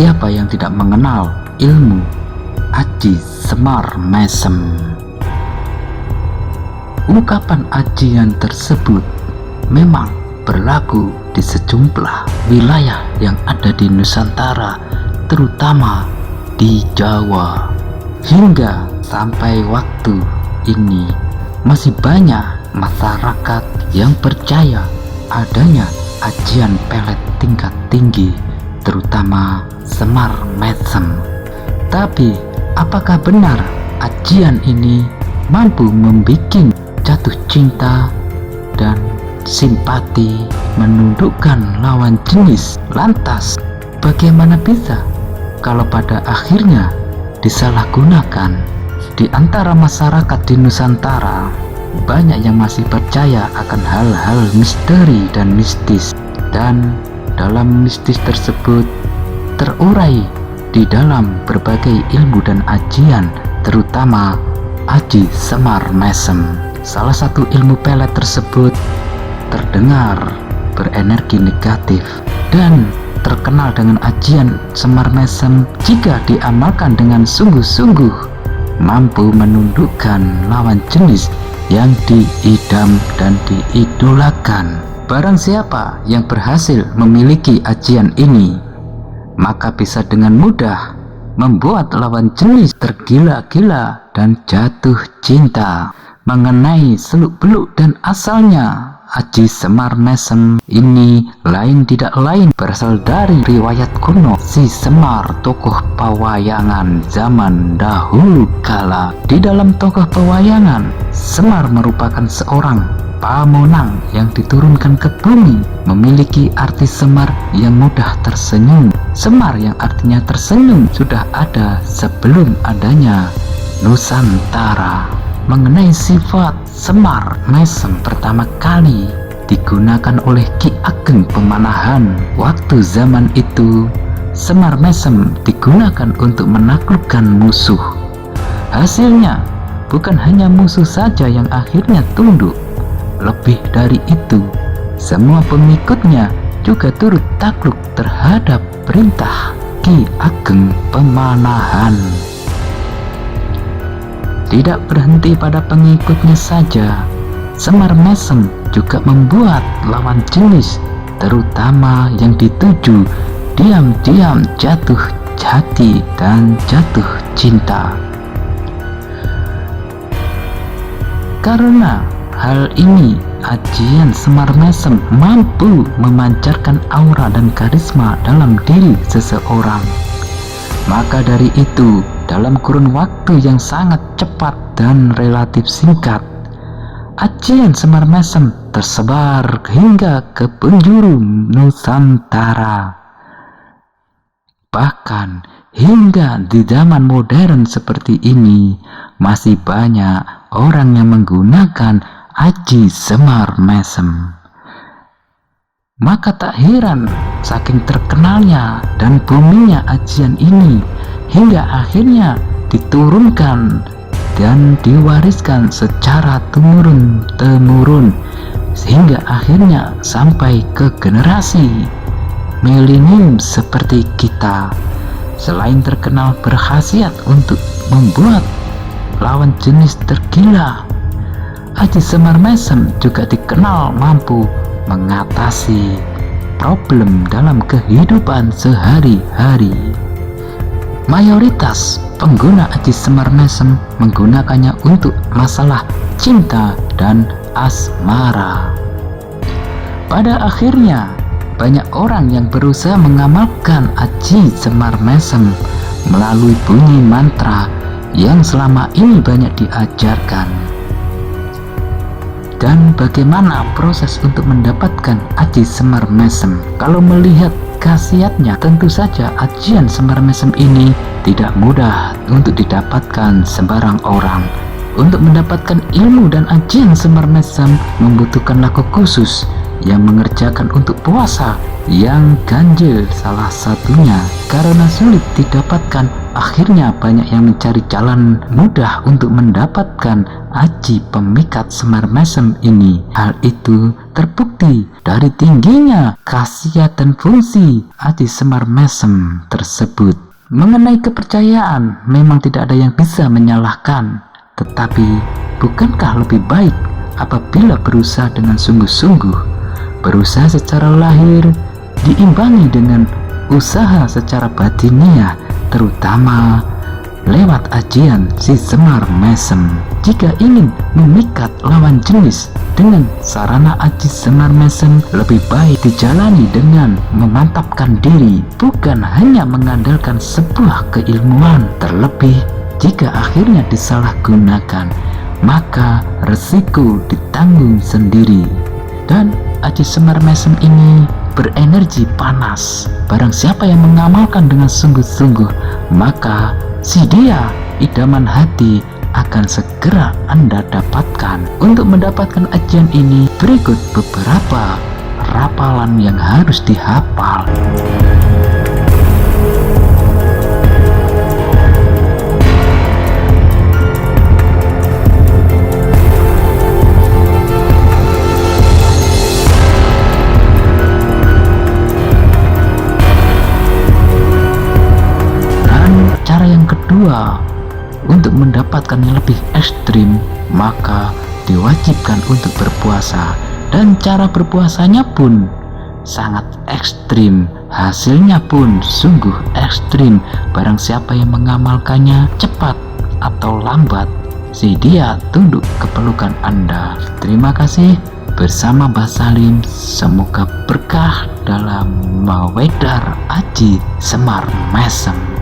siapa yang tidak mengenal ilmu Aji Semar Mesem? Ungkapan ajian tersebut memang berlaku di sejumlah wilayah yang ada di Nusantara, terutama di Jawa. Hingga sampai waktu ini masih banyak masyarakat yang percaya adanya ajian pelet tingkat tinggi, terutama Semar Mesem. Tapi apakah benar ajian ini mampu membuat jatuh cinta dan simpati, menundukkan lawan jenis? Lantas bagaimana bisa kalau pada akhirnya disalahgunakan? Di antara masyarakat di Nusantara, banyak yang masih percaya akan hal-hal misteri dan mistis, dan dalam mistis tersebut terurai di dalam berbagai ilmu dan ajian, terutama Aji Semar Mesem. Salah satu ilmu pelet tersebut terdengar berenergi negatif dan terkenal dengan ajian Semar Mesem jika diamalkan dengan sungguh-sungguh mampu menundukkan lawan jenis yang diidam dan diidolakan. Barang siapa yang berhasil memiliki ajian ini, maka bisa dengan mudah membuat lawan jenis tergila-gila dan jatuh cinta. Mengenai seluk-beluk dan asalnya Aji Semar Mesem ini tidak lain berasal dari riwayat kuno si Semar, tokoh pewayangan zaman dahulu kala. Di dalam tokoh pewayangan, Semar merupakan seorang pamonang yang diturunkan ke bumi, memiliki arti Semar yang mudah tersenyum. Semar yang artinya tersenyum sudah ada sebelum adanya Nusantara. Mengenai sifat Semar Mesem pertama kali digunakan oleh Ki Ageng Pemanahan. Waktu zaman itu Semar Mesem digunakan untuk menaklukkan musuh. Hasilnya bukan hanya musuh saja yang akhirnya tunduk, lebih dari itu semua pengikutnya juga turut takluk terhadap perintah Ki Ageng Pemanahan. Tidak berhenti pada pengikutnya saja, Semar Mesem juga membuat lawan jenis, terutama yang dituju, diam-diam jatuh hati dan jatuh cinta. Karena hal ini, ajian Semar Mesem mampu memancarkan aura dan karisma dalam diri seseorang. Maka dari itu, dalam kurun waktu yang sangat cepat dan relatif singkat, ajian Semar Mesem tersebar hingga ke penjuru Nusantara. Bahkan hingga di zaman modern seperti ini, masih banyak orang yang menggunakan Aji Semar Mesem. Maka tak heran saking terkenalnya dan boomingnya ajian ini, hingga akhirnya diturunkan dan diwariskan secara temurun-temurun, sehingga akhirnya sampai ke generasi milenium seperti kita. Selain terkenal berkhasiat untuk membuat lawan jenis tergila, Aji Semar Mesem juga dikenal mampu mengatasi problem dalam kehidupan sehari-hari. Mayoritas pengguna Aji Semar Mesem menggunakannya untuk masalah cinta dan asmara. Pada akhirnya, banyak orang yang berusaha mengamalkan Aji Semar Mesem melalui bunyi mantra yang selama ini banyak diajarkan. Dan bagaimana proses untuk mendapatkan Aji Semar Mesem? Kalau melihat khasiatnya, tentu saja ajian Semar Mesem ini tidak mudah untuk didapatkan sembarang orang. Untuk mendapatkan ilmu dan ajian Semar Mesem membutuhkan laku khusus yang mengerjakan untuk puasa yang ganjil salah satunya. Karena sulit didapatkan, akhirnya banyak yang mencari jalan mudah untuk mendapatkan aji pemikat Semar Mesem ini. Hal itu terbukti dari tingginya khasiat dan fungsi aji Semar Mesem tersebut. Mengenai kepercayaan, memang tidak ada yang bisa menyalahkan, tetapi bukankah lebih baik apabila berusaha dengan sungguh-sungguh, berusaha secara lahir diimbangi dengan usaha secara batiniah, terutama lewat ajian si Semar Mesem. Jika ingin memikat lawan jenis dengan sarana aji Semar Mesem, lebih baik dijalani dengan memantapkan diri, bukan hanya mengandalkan sebuah keilmuan. Terlebih jika akhirnya disalahgunakan, maka resiko ditanggung sendiri. Dan aji Semar Mesem ini berenergi panas. Barang siapa yang mengamalkan dengan sungguh-sungguh, maka si dia idaman hati akan segera Anda dapatkan. Untuk mendapatkan ajian ini, berikut beberapa rapalan yang harus dihafal. Cara yang kedua, untuk mendapatkan yang lebih ekstrim, maka diwajibkan untuk berpuasa. Dan cara berpuasanya pun sangat ekstrim, hasilnya pun sungguh ekstrim. Barang siapa yang mengamalkannya, cepat atau lambat, si dia tunduk ke pelukan Anda. Terima kasih. Bersama Mbah Salim, semoga berkah dalam mewedar aji Semar Mesem.